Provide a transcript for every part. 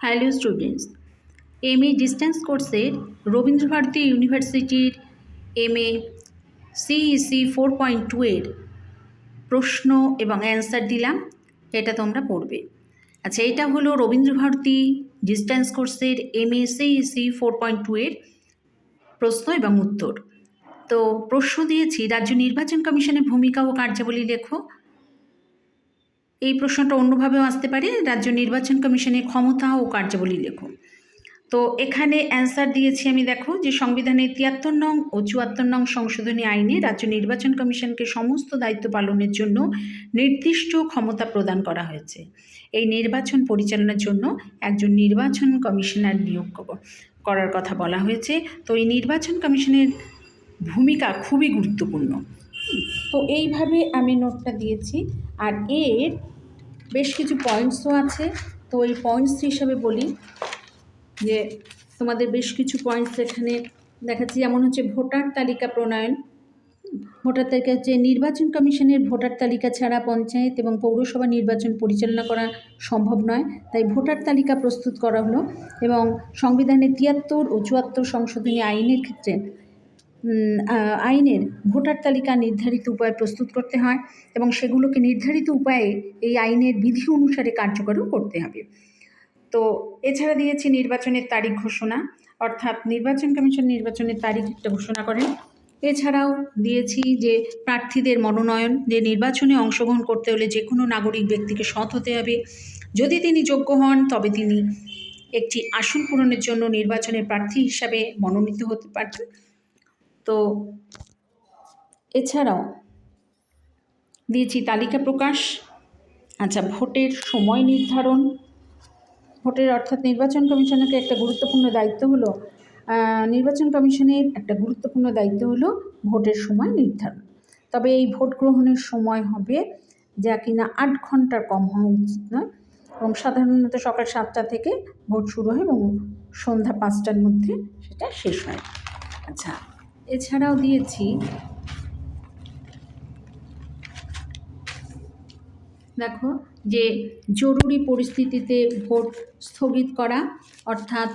Hello students, MA distance কোর্সের রবীন্দ্রভারতী ইউনিভার্সিটির MA CEC 4.2 এর প্রশ্ন এবং অ্যান্সার দিলাম, এটা তোমরা পড়বে। আচ্ছা, এটা হলো রবীন্দ্রভারতী ডিস্টেন্স কোর্সের এমএ সিইসি 4.2 এর প্রশ্ন এবং উত্তর। তো প্রশ্ন দিয়েছি, রাজ্য নির্বাচন কমিশনের ভূমিকা ও কার্যাবলী লেখো। এই প্রশ্নটা অন্যভাবেও আসতে পারে, রাজ্য নির্বাচন কমিশনের ক্ষমতা ও কার্যাবলী লেখো। তো এখানে অ্যান্সার দিয়েছি আমি, দেখো যে সংবিধানের 73 নং ও 74 নং সংশোধনী আইনে রাজ্য নির্বাচন কমিশনকে সমস্ত দায়িত্ব পালনের জন্য নির্দিষ্ট ক্ষমতা প্রদান করা হয়েছে। এই নির্বাচন পরিচালনার জন্য একজন নির্বাচন কমিশনার নিয়োগ করার কথা বলা হয়েছে। তো এই নির্বাচন কমিশনের ভূমিকা খুবই গুরুত্বপূর্ণ। তো এইভাবে আমি নোটটা দিয়েছি, আর এর বেশ কিছু পয়েন্টসও আছে। তো এই পয়েন্টস হিসাবে বলি যে তোমাদের বেশ কিছু পয়েন্টস এখানে দেখাচ্ছি, যেমন হচ্ছে ভোটার তালিকা প্রণয়ন। ভোটার তালিকা হচ্ছে নির্বাচন কমিশনের ভোটার তালিকা ছাড়া পঞ্চায়েত এবং পৌরসভা নির্বাচন পরিচালনা করা সম্ভব নয়, তাই ভোটার তালিকা প্রস্তুত করা হলো। এবং সংবিধানের 73 ও 74 সংশোধনী আইনের ক্ষেত্রে আইনের ভোটার তালিকা নির্ধারিত উপায়ে প্রস্তুত করতে হয় এবং সেগুলোকে নির্ধারিত উপায়ে এই আইনের বিধি অনুসারে কার্যকরও করতে হবে। তো এছাড়া দিয়েছি নির্বাচনের তারিখ ঘোষণা, অর্থাৎ নির্বাচন কমিশন নির্বাচনের তারিখ একটা ঘোষণা করেন। এছাড়াও দিয়েছি যে প্রার্থীদের মনোনয়ন, যে নির্বাচনে অংশগ্রহণ করতে হলে যে কোনো নাগরিক ব্যক্তিকে সৎ হতে হবে। যদি তিনি যোগ্য হন তবে তিনি একটি আসন পূরণের জন্য নির্বাচনের প্রার্থী হিসাবে মনোনীত হতে পারবেন। তো এছাড়াও দিয়েছি তালিকা প্রকাশ। আচ্ছা, ভোটের সময় নির্ধারণ। ভোটের অর্থাৎ নির্বাচন কমিশনের একটা গুরুত্বপূর্ণ দায়িত্ব হলো নির্বাচন কমিশনের একটা গুরুত্বপূর্ণ দায়িত্ব হলো ভোটের সময় নির্ধারণ। তবে এই ভোট গ্রহণের সময় হবে যা কিনা 8 ঘন্টার কম হওয়া উচিত নয়, এবং সাধারণত সকাল 7টা থেকে ভোট শুরু হয় এবং সন্ধ্যা 5টার মধ্যে সেটা শেষ হয়। আচ্ছা, এছাড়াও দিয়েছি দেখো যে জরুরি পরিস্থিতিতে ভোট স্থগিত করা, অর্থাৎ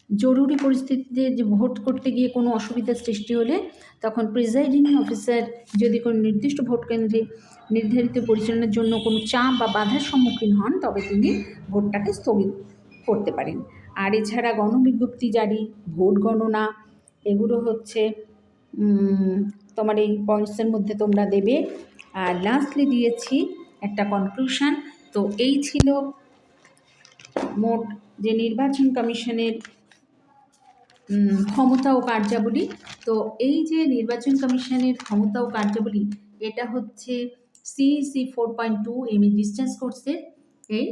জরুরি পরিস্থিতিতে যে ভোট করতে গিয়ে কোনো অসুবিধার সৃষ্টি হলে তখন প্রিজাইডিং অফিসার যদি কোনো নির্দিষ্ট ভোট কেন্দ্রে নির্ধারিত পরিচালনার জন্য কোনো চাপ বা বাধার সম্মুখীন হন তবে তিনি ভোটটাকে স্থগিত করতে পারেন। আর এছাড়া গণবিজ্ঞপ্তি জারি, ভোট গণনা, এগুলো হচ্ছে তোমার এই পয়েন্টসের মধ্যে তোমরা দেবে। আর লাস্টলি দিয়েছি একটা কনক্লুশন। তো এই ছিল মোট যে নির্বাচন কমিশনের ক্ষমতা ও কার্যাবলী। তো এই যে নির্বাচন কমিশনের ক্ষমতা ও কার্যাবলী, এটা হচ্ছে সিইসি 4.2 এমএ ডিস্টেন্স কোর্সের এই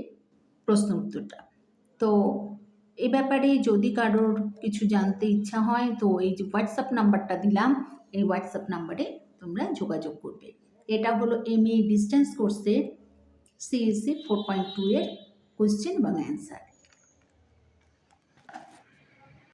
প্রশ্ন উত্তরটা। তো এ ব্যাপারে যদি কারোর কিছু জানতে ইচ্ছা হয় তো এই যে হোয়াটসঅ্যাপ নাম্বারটা দিলাম, এই হোয়াটসঅ্যাপ নাম্বারে তোমরা যোগাযোগ করবে। এটা হলো এমএ ডিস্টেন্স কোর্সের সিইসি 4.2 এর কোয়েশ্চেন এবং অ্যান্সার।